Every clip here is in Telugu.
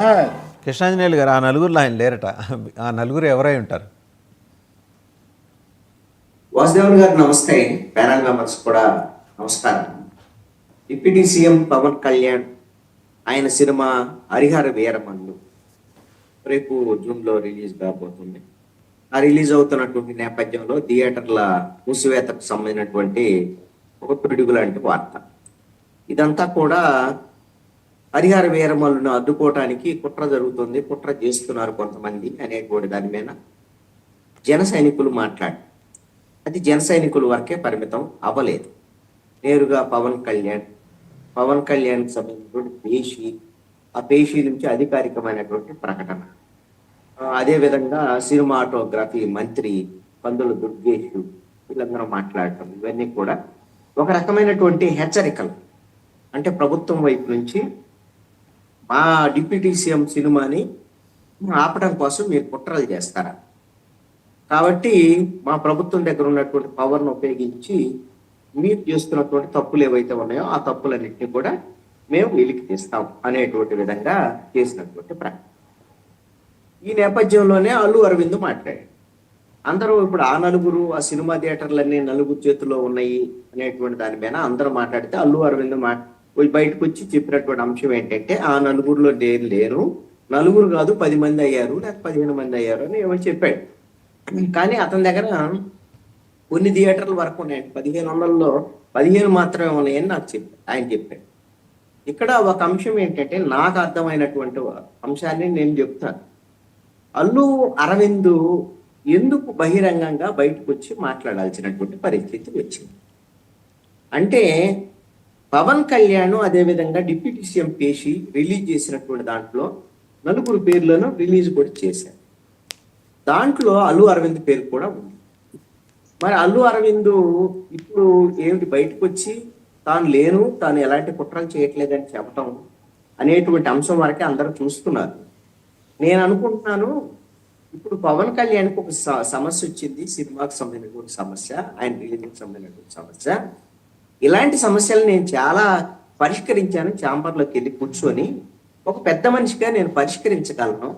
ఆ, కృష్ణాంజనేయులు గారు, ఆ నలుగురిలో ఆయన లేరట. ఆ నలుగురు ఎవరై ఉంటారు? వాసుదేవన్ గారు నమస్తే. ప్యానల్ మెంబర్స్ కూడా నమస్కారం. డిప్యూటీ సీఎం పవన్ కళ్యాణ్ ఆయన సినిమా హరిహర వీరమల్లు రేపు జూన్లో రిలీజ్ కాబోతుంది. ఆ రిలీజ్ అవుతున్నటువంటి నేపథ్యంలో థియేటర్ల మూసివేతకు సంబంధించినటువంటి ఒక పిడుగు లాంటి వార్త. ఇదంతా కూడా హరిహర వీరమల్లును అడ్డుకోవటానికి కుట్ర జరుగుతుంది, కుట్ర చేస్తున్నారు కొంతమంది అనేటువంటి దాని మీద జన సైనికులు మాట్లాడారు. అది జన సైనికుల వరకే పరిమితం అవ్వలేదు. నేరుగా పవన్ కళ్యాణ్కి సంబంధించినటువంటి పేషి, ఆ పేషి నుంచి అధికారికమైనటువంటి ప్రకటన. అదేవిధంగా సినిమాటోగ్రఫీ మంత్రి పందుల దుర్గేష్ వీళ్ళందరూ మాట్లాడటం, ఇవన్నీ కూడా ఒక రకమైనటువంటి హెచ్చరికలు. అంటే ప్రభుత్వం వైపు నుంచి మా డిప్యూటీ సీఎం సినిమాని ఆపడం కోసం మీరు కుట్రలు చేస్తారా, కాబట్టి మా ప్రభుత్వం దగ్గర ఉన్నటువంటి పవర్ను ఉపయోగించి మీరు చేస్తున్నటువంటి తప్పులు ఏవైతే ఉన్నాయో ఆ తప్పులన్నింటినీ కూడా మేము వెలికి తీస్తాం అనేటువంటి విధంగా చేసినటువంటి ప్రకటన. ఈ నేపథ్యంలోనే అల్లు అరవింద్ మాట్లాడాడు. అందరూ ఇప్పుడు ఆ నలుగురు, ఆ సినిమా థియేటర్లన్నీ నలుగురు చేతుల్లో ఉన్నాయి అనేటువంటి దాని మీద అందరూ మాట్లాడితే అల్లు అరవింద్ బయటకు వచ్చి చెప్పినటువంటి అంశం ఏంటంటే, ఆ నలుగురిలో నేను లేను, నలుగురు కాదు 10 మంది అయ్యారు, లేక 15 మంది అయ్యారు అని ఏమో చెప్పాడు. కానీ అతని దగ్గర కొన్ని థియేటర్ల వరకు ఉన్నాయండి. 1500లో 15 మాత్రమే ఉన్నాయని ఆయన చెప్పాడు. ఇక్కడ ఒక అంశం ఏంటంటే, నాకు అర్థమైనటువంటి అంశాన్ని నేను చెప్తాను. అల్లు అరవింద్ ఎందుకు బహిరంగంగా బయటకు వచ్చి మాట్లాడాల్సినటువంటి పరిస్థితి వచ్చింది అంటే, పవన్ కళ్యాణ్ అదేవిధంగా డిప్యూటీ సీఎం పేషి రిలీజ్ చేసినటువంటి దాంట్లో నలుగురు పేర్లను రిలీజ్ కూడా చేశారు. దాంట్లో అల్లు అరవింద్ పేరు కూడా ఉంది. మరి అల్లు అరవింద్ ఇప్పుడు ఏమిటి బయటకు వచ్చి తాను ఎలాంటి కుట్రలు చేయట్లేదని చెప్పటం అనేటువంటి అంశం వరకే అందరూ చూస్తున్నారు. నేను అనుకుంటున్నాను, ఇప్పుడు పవన్ కళ్యాణ్కి ఒక సమస్య వచ్చింది, సినిమాకి సంబంధించినటువంటి సమస్య, ఆయన రిలీజ్కి సంబంధించినటువంటి సమస్య. ఇలాంటి సమస్యలు నేను చాలా పరిష్కరించాను. ఛాంబర్లోకి వెళ్ళి కూర్చొని ఒక పెద్ద మనిషిగా నేను పరిష్కరించగలను.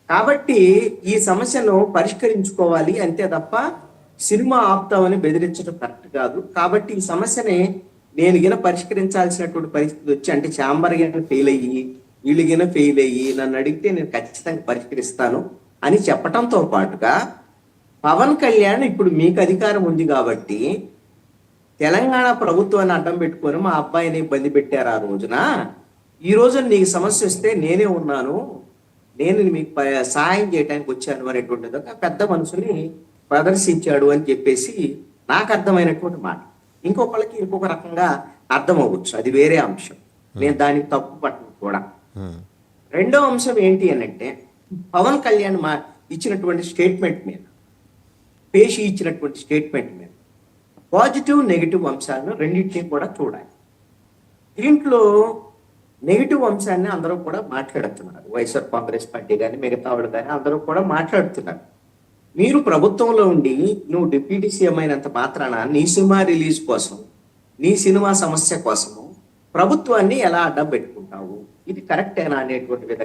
కాబట్టి ఈ సమస్యను పరిష్కరించుకోవాలి అంతే తప్ప సినిమా ఆపుతామని బెదిరించడం కరెక్ట్ కాదు. కాబట్టి ఈ సమస్యని నేను గిన పరిష్కరించాల్సినటువంటి పరిస్థితి వచ్చి, అంటే ఛాంబర్ గిన ఫెయిల్ అయ్యి వీళ్ళు గిన ఫెయిల్ అయ్యి నన్ను అడిగితే నేను ఖచ్చితంగా పరిష్కరిస్తాను అని చెప్పటంతో పాటుగా, పవన్ కళ్యాణ్ ఇప్పుడు మీకు అధికారం ఉంది కాబట్టి తెలంగాణ ప్రభుత్వాన్ని అడ్డం పెట్టుకొని మా అబ్బాయిని ఇబ్బంది పెట్టారు ఆ రోజున, ఈ రోజున నీకు సమస్య వస్తే నేనే ఉన్నాను, నేను మీకు సహాయం చేయడానికి వచ్చాను అనేటువంటిది ఒక పెద్ద మనసుని ప్రదర్శించాడు అని చెప్పేసి నాకు అర్థమైనటువంటి మాట. ఇంకొకళ్ళకి ఇంకొక రకంగా అర్థం అవ్వచ్చు, అది వేరే అంశం. నేను దానికి తప్పు పట్టను కూడా. రెండో అంశం ఏంటి అని అంటే, పవన్ కళ్యాణ్ ఇచ్చినటువంటి స్టేట్మెంట్ మీద, పేషి ఇచ్చినటువంటి స్టేట్మెంట్ మీద పాజిటివ్ నెగిటివ్ అంశాలను రెండింటినీ కూడా చూడాలి. దీంట్లో నెగిటివ్ అంశాన్ని అందరూ కూడా మాట్లాడుతున్నారు. వైఎస్ఆర్ కాంగ్రెస్ పార్టీ కానీ మిగతా వాళ్ళు కానీ అందరూ కూడా మాట్లాడుతున్నారు. మీరు ప్రభుత్వంలో ఉండి నువ్వు డిప్యూటీ సీఎం అయినంత మాత్రాన నీ సినిమా రిలీజ్ కోసం, నీ సినిమా సమస్య కోసము ప్రభుత్వాన్ని ఎలా అడ్డం పెట్టుకుంటావు, ఇది కరెక్టేనా అనేటువంటి విధంగా